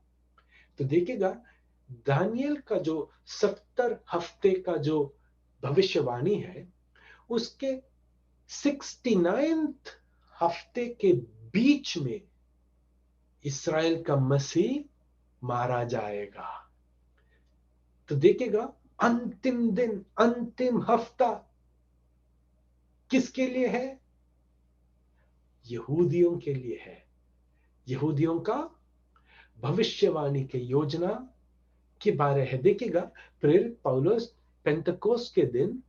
तो देखिएगा, दानियल का जो 70 हफ्ते का जो भविष्यवाणी है, उसके 69th हफ्ते के बीच में इस्राएल का मसीह मारा जाएगा। तो देखिएगा, अंतिम दिन, अंतिम हफ्ता किसके लिए है? यहूदियों के लिए है। यहूदियों का भविष्यवाणी के योजना के बारे है। देखिएगा, प्रेरित पौलुस पेंतकोस्त के दिन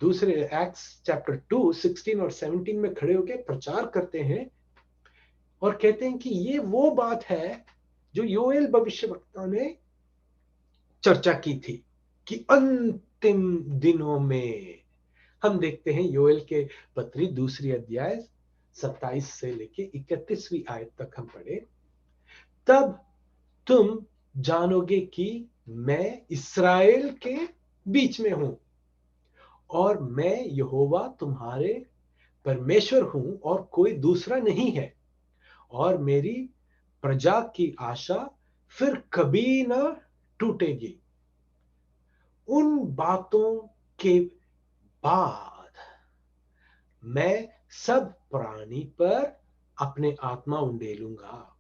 दूसरे एक्ट्स चैप्टर 2 16 और 17 में खड़े होकर प्रचार करते हैं और कहते हैं कि ये वो बात है जो योएल भविष्यवक्ता ने चर्चा की थी कि अंतिम दिनों में। हम देखते हैं योएल के पत्री दूसरी अध्याय 27 से लेके 31वीं आयत तक हम पढ़े। तब तुम जानोगे कि मैं इस्राएल के बीच में हूं और मैं यहोवा तुम्हारे परमेश्वर हूं और कोई दूसरा नहीं है, और मेरी प्रजा की आशा फिर कभी ना टूटेगी। उन बातों के बाद मैं सब प्राणी पर अपने आत्मा उंडेलूंगा।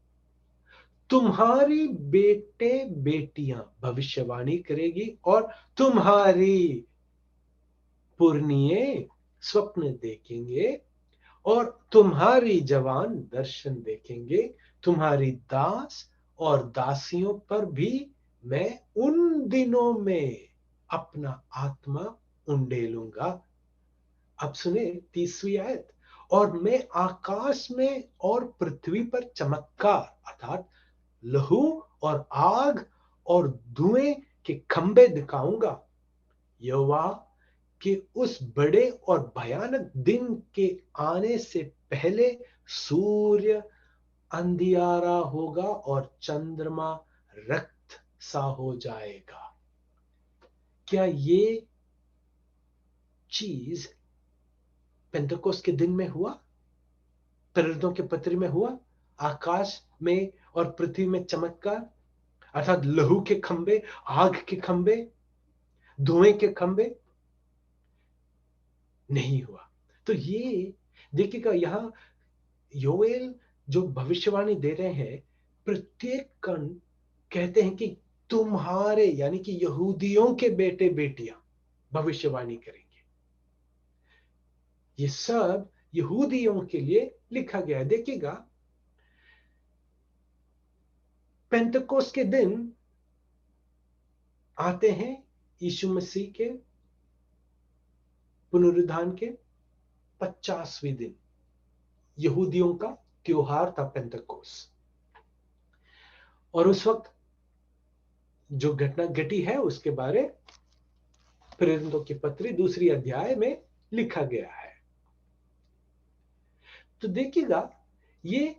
तुम्हारी बेटे बेटियां भविष्यवाणी करेगी और तुम्हारी पुरनिये स्वप्न देखेंगे और तुम्हारी जवान दर्शन देखेंगे। तुम्हारी दास और दासियों पर भी मैं उन दिनों में अपना आत्मा उंडेलूंगा। अब सुने 30वीं आयत। और मैं आकाश में और पृथ्वी पर चमत्कार अर्थात लहू और आग और धुएं के खंबे दिखाऊंगा। यहोवा कि उस बड़े और भयानक दिन के आने से पहले सूर्य अंधियारा होगा और चंद्रमा रक्त सा हो जाएगा। क्या ये चीज पेंतकोस्त के दिन में हुआ? प्रेरितों के पत्र में हुआ? आकाश में और पृथ्वी में चमत्कार अर्थात लहू के खंबे, आग के खंबे, धुएं के खंबे? नहीं हुआ। तो ये देखिएगा, यहां योएल जो भविष्यवाणी दे रहे हैं, प्रत्येक कण कहते हैं कि तुम्हारे यानी कि यहूदियों के बेटे बेटियां भविष्यवाणी करेंगे। ये सब यहूदियों के लिए लिखा गया है। देखिएगा, पेंतकोस्त के दिन आते हैं यीशु मसीह के पुनरुत्थान के 50वें दिन। यहूदियों का त्योहार था पेंतकोस्त, और उस वक्त जो घटना घटी है उसके बारे प्रेरितों की पत्री दूसरी अध्याय में लिखा गया है। तो देखिएगा, ये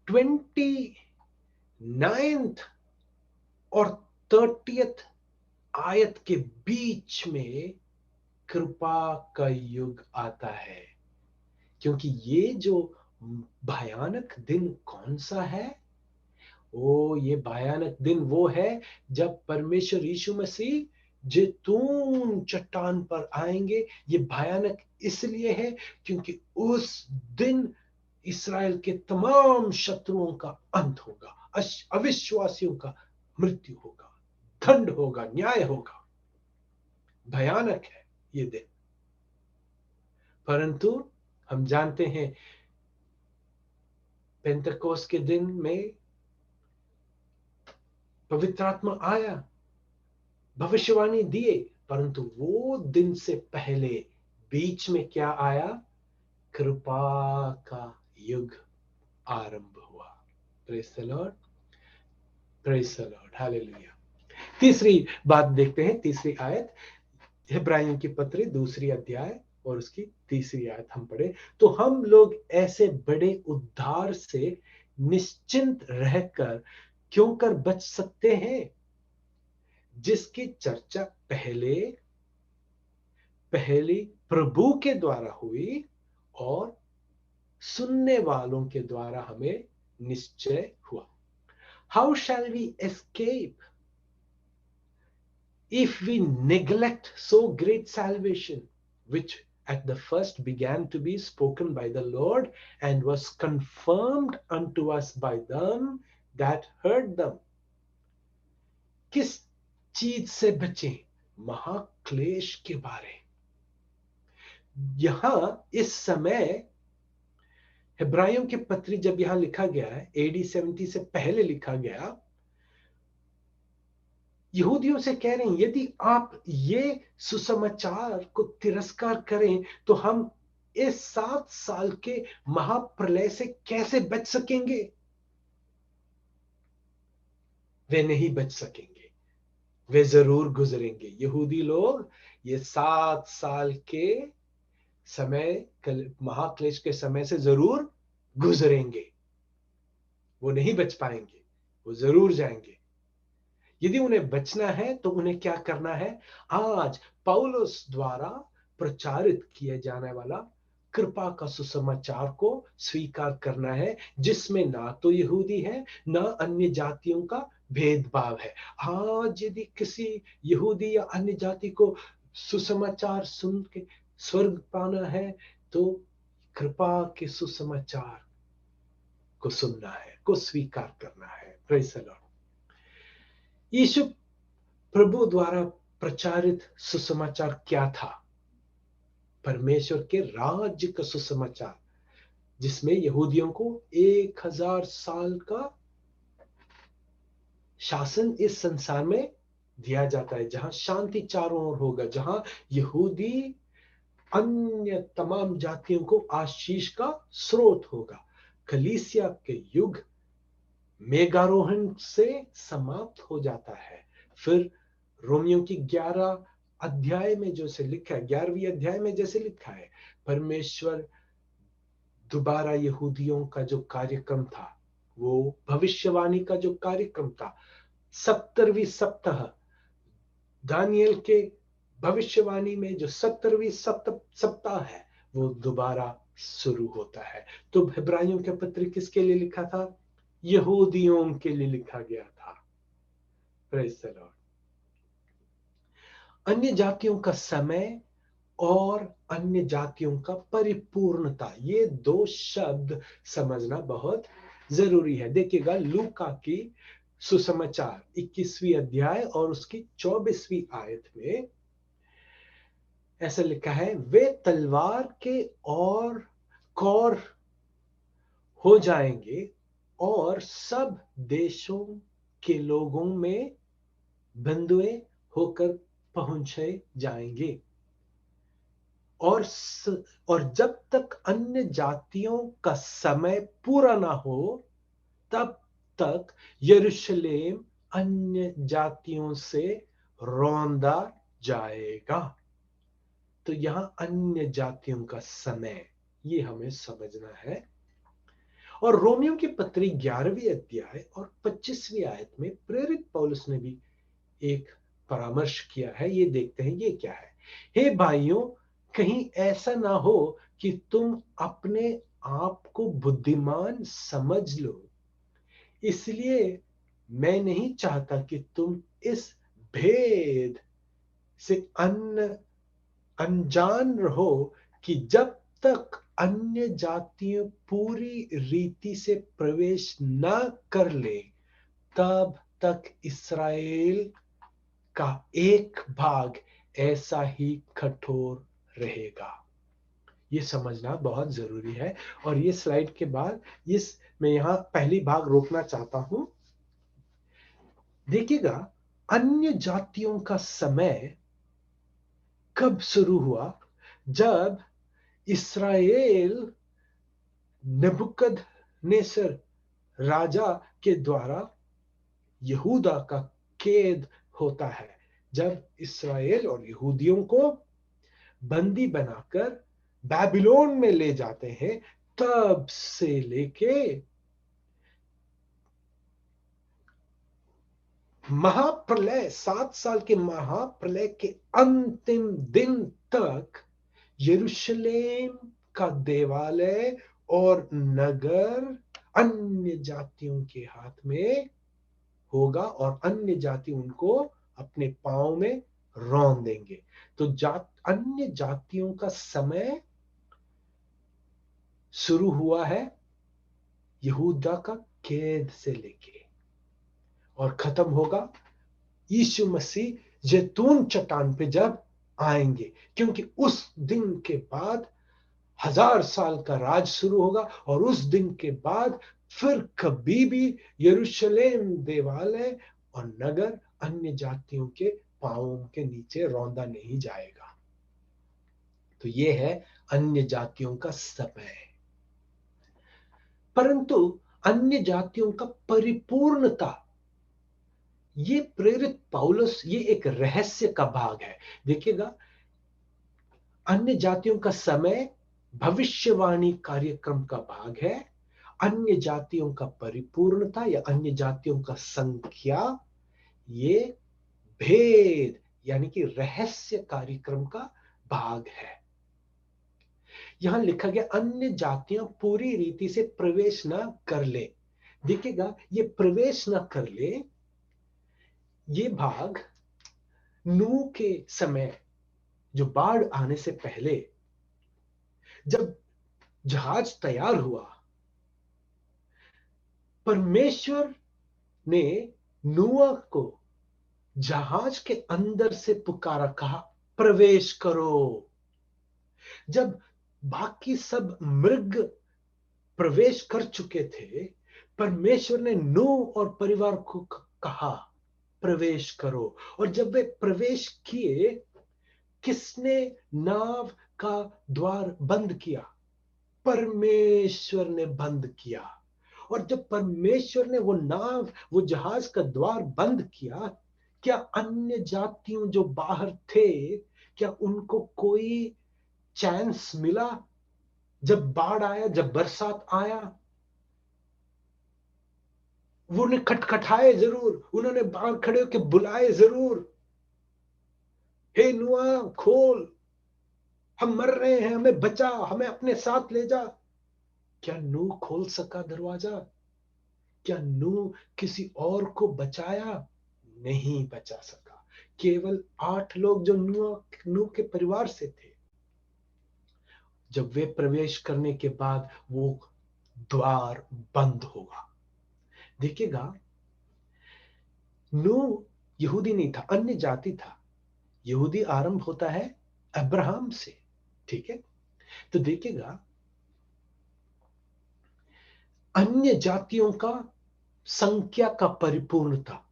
29th और 30th आयत के बीच में कृपा का युग आता है, क्योंकि ये जो भयानक दिन कौन सा है? ये भयानक दिन वो है जब परमेश्वर यीशु मसीह जैतून चट्टान पर आएंगे। ये भयानक इसलिए है क्योंकि उस दिन इस्राएल के तमाम शत्रुओं का अंत होगा, अविश्वासियों का मृत्यु होगा, दंड होगा, न्याय होगा। भयानक है ये दिन। परंतु हम जानते हैं पेंतकोस्त के दिन में पवित्र आत्मा आया, भविष्यवाणी दिए, परंतु वो दिन से पहले बीच में क्या आया? कृपा का युग आरंभ हुआ। Praise the Lord, praise the Lord, hallelujah. तीसरी बात देखते हैं, तीसरी आयत, इब्रानियों की पत्री दूसरी अध्याय और उसकी तीसरी आयत हम पढ़े। तो हम लोग ऐसे बड़े उद्धार से निश्चिंत रहकर क्यों कर बच सकते हैं, जिसकी चर्चा पहली प्रभु के द्वारा हुई और सुनने वालों के द्वारा हमें निश्चय हुआ। How shall we escape if we neglect so great salvation, which at the first began to be spoken by the Lord and was confirmed unto us by them that heard them? किस चीज से बचें? महाक्लेश के बारे। यहां इस समय हिब्राइयों के पत्री जब यहां लिखा गया है, AD 70 से पहले लिखा गया, यहूदियों से कह रहे हैं यदि आप ये सुसमाचार को तिरस्कार करें तो हम इस 7 साल के महाप्रलय से कैसे बच सकेंगे? वे नहीं बच सकेंगे, वे जरूर गुजरेंगे। यहूदी लोग ये 7 साल के समय, महाक्लेश के समय से जरूर गुजरेंगे। वो नहीं बच पाएंगे, वो जरूर जाएंगे। यदि उन्हें बचना है तो उन्हें क्या करना है? आज पौलुस द्वारा प्रचारित किया जाने वाला कृपा का सुसमाचार को स्वीकार करना है, जिसमें ना तो यहूदी है ना अन्य जातियों का भेदभाव है। आज यदि किसी यहूदी या अन्य जाति को सुसमाचार सुन के स्वर्ग पाना है तो कृपा के सुसमाचार को सुनना है, को स्वीकार करना है। Praise the lord. यीशु प्रभु द्वारा प्रचारित सुसमाचार क्या था? परमेश्वर के राज्य का सुसमाचार, जिसमें यहूदियों को 1000 साल का शासन इस संसार में दिया जाता है, जहां शांति चारों ओर होगा, जहां यहूदी अन्य तमाम जातियों को आशीष का स्रोत होगा। कलीसिया के युग मेघारोहण से समाप्त हो जाता है। फिर रोमियो की 11 अध्याय में जो से लिखा है, 11वीं अध्याय में जैसे लिखा है, परमेश्वर दोबारा यहूदियों का जो कार्यक्रम था, वो भविष्यवाणी का जो कार्यक्रम था, 70वीं सप्ताह, दानियल के भविष्यवाणी में जो 70वीं सप्ताह है, वो दोबारा शुरू होता है। तो इब्रानियों के पत्र किसके लिए लिखा था? यहूदियों के लिए लिखा गया था। Praise the Lord. अन्य जातियों का समय और अन्य जातियों का परिपूर्णता, ये 2 शब्द समझना बहुत जरूरी है। देखिएगा लूका की सुसमाचार 21वीं अध्याय और उसकी 24वीं आयत में ऐसा लिखा है, वे तलवार के और कौर हो जाएंगे और सब देशों के लोगों में बंधुए होकर पहुंचे जाएंगे, और जब तक अन्य जातियों का समय पूरा ना हो तब तक यरूशलेम अन्य जातियों से रौंदा जाएगा। तो यहां अन्य जातियों का समय, ये हमें समझना है। और रोमियो की पत्री 11वीं अध्याय और 25वीं आयत में प्रेरित पौलुस ने भी एक परामर्श किया है। ये देखते हैं ये क्या है। हे भाइयों, कहीं ऐसा ना हो कि तुम अपने आप को बुद्धिमान समझ लो, इसलिए मैं नहीं चाहता कि तुम इस भेद से अनजान रहो कि जब तक अन्य जातियां पूरी रीति से प्रवेश न कर ले तब तक इस्राएल का एक भाग ऐसा ही कठोर रहेगा। ये समझना बहुत जरूरी है। और ये स्लाइड के बाद मैं यहां पहली भाग रोकना चाहता हूं। देखिएगा अन्य जातियों का समय कब शुरू हुआ? जब इस्राएल नबूकदनेस्सर राजा के द्वारा यहूदा का कैद होता है। जब इस्राएल और यहूदियों को बंदी बनाकर बेबीलोन में ले जाते हैं, तब से लेके महाप्रलय, 7 साल के महाप्रलय के अंतिम दिन तक यरूशलेम का देवालय और नगर अन्य जातियों के हाथ में होगा और अन्य जाति उनको अपने पांव में रौंद देंगे। तो अन्य जातियों का समय शुरू हुआ है यहूदा का कैद से लेके और खत्म होगा यीशु मसीह जैतून चट्टान पे जब आएंगे, क्योंकि उस दिन के बाद 1000 साल का राज शुरू होगा और उस दिन के बाद फिर कभी भी यरूशलेम देवालय और नगर अन्य जातियों के पांवों के नीचे रौंदा नहीं जाएगा। तो ये है अन्य जातियों का समय। परंतु अन्य जातियों का परिपूर्णता, ये प्रेरित पौलुस, ये एक रहस्य का भाग है। देखिएगा, अन्य जातियों का समय भविष्यवाणी कार्यक्रम का भाग है। अन्य जातियों का परिपूर्णता या अन्य जातियों का संख्या, ये भेद यानी कि रहस्य कार्यक्रम का भाग है। यहां लिखा गया अन्य जातियां पूरी रीति से प्रवेश ना कर ले। देखिएगा, ये प्रवेश ना कर ले, ये भाग नूह के समय, जो बाढ़ आने से पहले जब जहाज तैयार हुआ, परमेश्वर ने नूह को जहाज के अंदर से पुकारा, कहा प्रवेश करो। जब बाकी सब मृग प्रवेश कर चुके थे, परमेश्वर ने नूह और परिवार को कहा प्रवेश करो। और जब वे प्रवेश किए, किसने नाव का द्वार बंद किया? परमेश्वर ने बंद किया। और जब परमेश्वर ने वो जहाज का द्वार बंद किया, क्या अन्य जातियों जो बाहर थे, क्या उनको कोई चांस मिला? जब बाढ़ आया, जब बरसात आया, वो उन्हें खटखटाए जरूर, उन्होंने बाहर खड़े होकर बुलाए जरूर, हे नूह खोल, हम मर रहे हैं, हमें बचा, हमें अपने साथ ले जा। क्या नूह खोल सका दरवाजा? क्या नूह किसी और को बचाया? नहीं बचा सका। केवल 8 लोग जो नूह के परिवार से थे, जब वे प्रवेश करने के बाद वो द्वार बंद होगा। देखिएगा, नूह यहूदी नहीं था, अन्य जाति था। यहूदी आरंभ होता है अब्राहम से, ठीक है। तो देखिएगा, अन्य जातियों का संख्या का परिपूर्णता,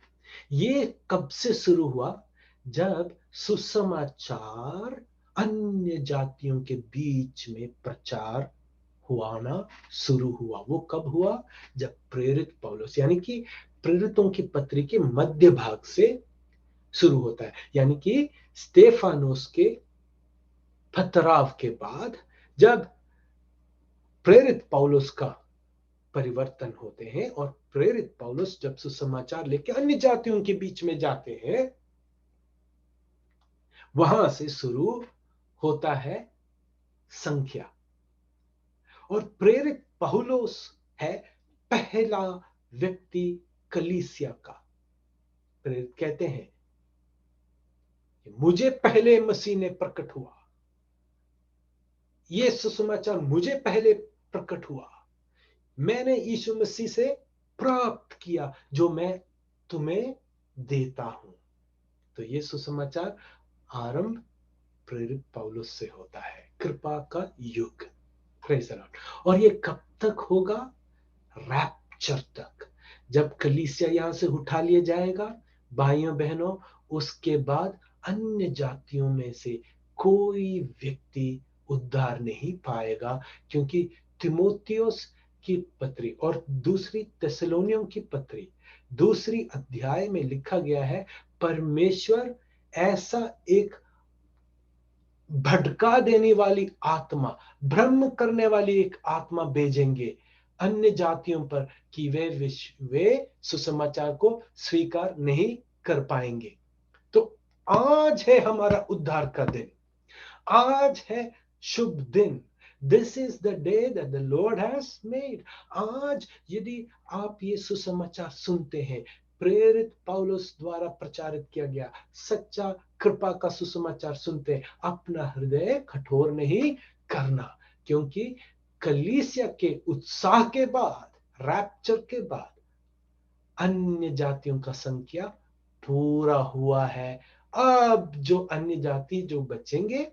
ये कब से शुरू हुआ? जब सुसमाचार अन्य जातियों के बीच में प्रचार हुआना शुरू हुआ। वो कब हुआ? जब प्रेरित पौलुस, यानी कि प्रेरितों की पत्री के मध्य भाग से शुरू होता है, यानी कि स्तेफानोस के पथराव के बाद, जब प्रेरित पौलुस का परिवर्तन होते हैं और प्रेरित पौलुस जब सुसमाचार लेके अन्य जातियों के बीच में जाते हैं, वहां से शुरू होता है संख्या। और प्रेरित पौलुस है पहला व्यक्ति कलीसिया का। प्रेरित कहते हैं कि मुझे पहले मसीह ने प्रकट हुआ, ये सुसमाचार मुझे पहले प्रकट हुआ, मैंने यीशु मसीह से प्राप्त किया जो मैं तुम्हें देता हूं। तो ये सुसमाचार आरंभ प्रेरित पौलुस से होता है, कृपा का युग। Praise the Lord. और ये कब तक होगा? रैप्चर तक, जब कलीसिया यहां से उठा लिया जाएगा। भाइयों बहनों, उसके बाद अन्य जातियों में से कोई व्यक्ति उद्धार नहीं पाएगा, क्योंकि तिमोथियुस की पत्री और दूसरी थिस्सलुनीयों की पत्री दूसरी अध्याय में लिखा गया है, परमेश्वर ऐसा एक भटका देने वाली आत्मा, भ्रम करने वाली एक आत्मा भेजेंगे अन्य जातियों पर कि वे सुसमाचार को स्वीकार नहीं कर पाएंगे। तो आज है हमारा उद्धार का दिन, आज है शुभ दिन, this is the day that the Lord has made. आज यदि आप ये सुसमाचार सुनते हैं, प्रेरित पौलुस द्वारा प्रचारित किया गया सच्चा कृपा का सुसमाचार सुनते हैं, अपना हृदय कठोर नहीं करना, क्योंकि कलीसिया के उत्साह के बाद, रैप्चर के बाद, अन्य जातियों का संख्या पूरा हुआ है। अब जो अन्य जाति जो बचेंगे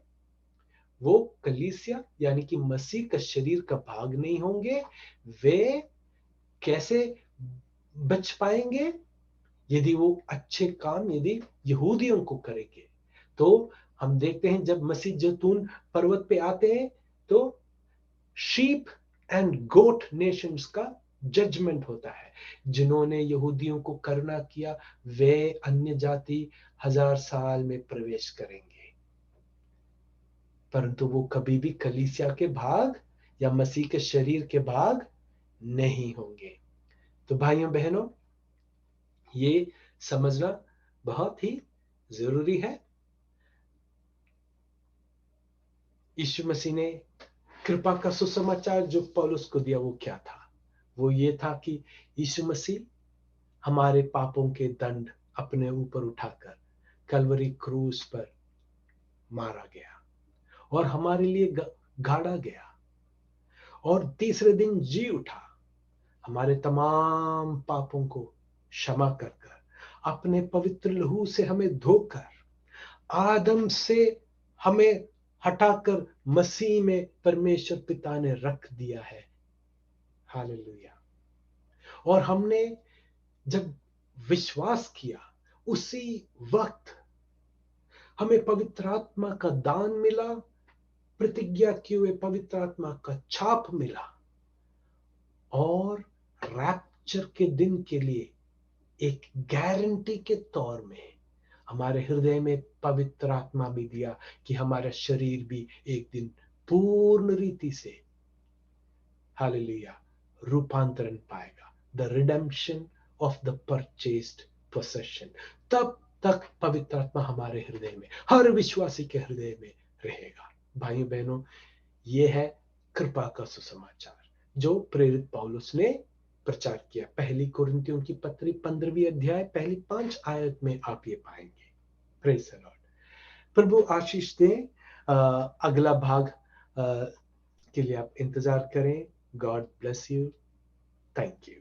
वो कलीसिया यानी कि मसीह का शरीर का भाग नहीं होंगे। वे कैसे बच पाएंगे? यदि वो अच्छे काम यदि यहूदियों को करेंगे। तो हम देखते हैं जब मसीह जैतून पर्वत पे आते हैं तो शीप एंड गोट नेशंस का जजमेंट होता है। जिन्होंने यहूदियों को करुणा किया वे अन्य जाति 1000 साल में प्रवेश करेंगे, परंतु वो कभी भी कलीसिया के भाग या मसीह के शरीर के भाग नहीं होंगे। तो भाइयों बहनों, ये समझना बहुत ही जरूरी है। यीशु मसीह ने कृपा का सुसमाचार जो पौलुस को दिया वो क्या था? वो ये था कि यीशु मसीह हमारे पापों के दंड अपने ऊपर उठाकर कलवरी क्रूस पर मारा गया और हमारे लिए गाड़ा गया और तीसरे दिन जी उठा, हमारे तमाम पापों को क्षमा कर कर अपने पवित्र लहू से हमें धोकर आदम से हमें हटाकर मसीह में परमेश्वर पिता ने रख दिया है। हालेलुया। और हमने जब विश्वास किया उसी वक्त हमें पवित्र आत्मा का दान मिला, प्रतिज्ञा किए हुए पवित्र आत्मा का छाप मिला और रैप्चर के दिन के लिए एक गारंटी के तौर में हमारे हृदय में पवित्र आत्मा भी दिया कि हमारा शरीर भी एक दिन पूर्ण रीति से, हालेलुया, रूपांतरण पाएगा। The redemption of the purchased possession. तब तक पवित्र आत्मा हमारे हृदय में, हर विश्वासी के हृदय में रहेगा। भाइयों बहनों, यह है कृपा का सुसमाचार जो प्रेरित पौलुस ने प्रचार किया। पहली कुरिन्थियों की पत्री 15वीं अध्याय पहली 5 आयत में आप ये पाएंगे। Praise the lord. प्रभु आशीष दे। अगला भाग के लिए आप इंतजार करें। God bless you. Thank you.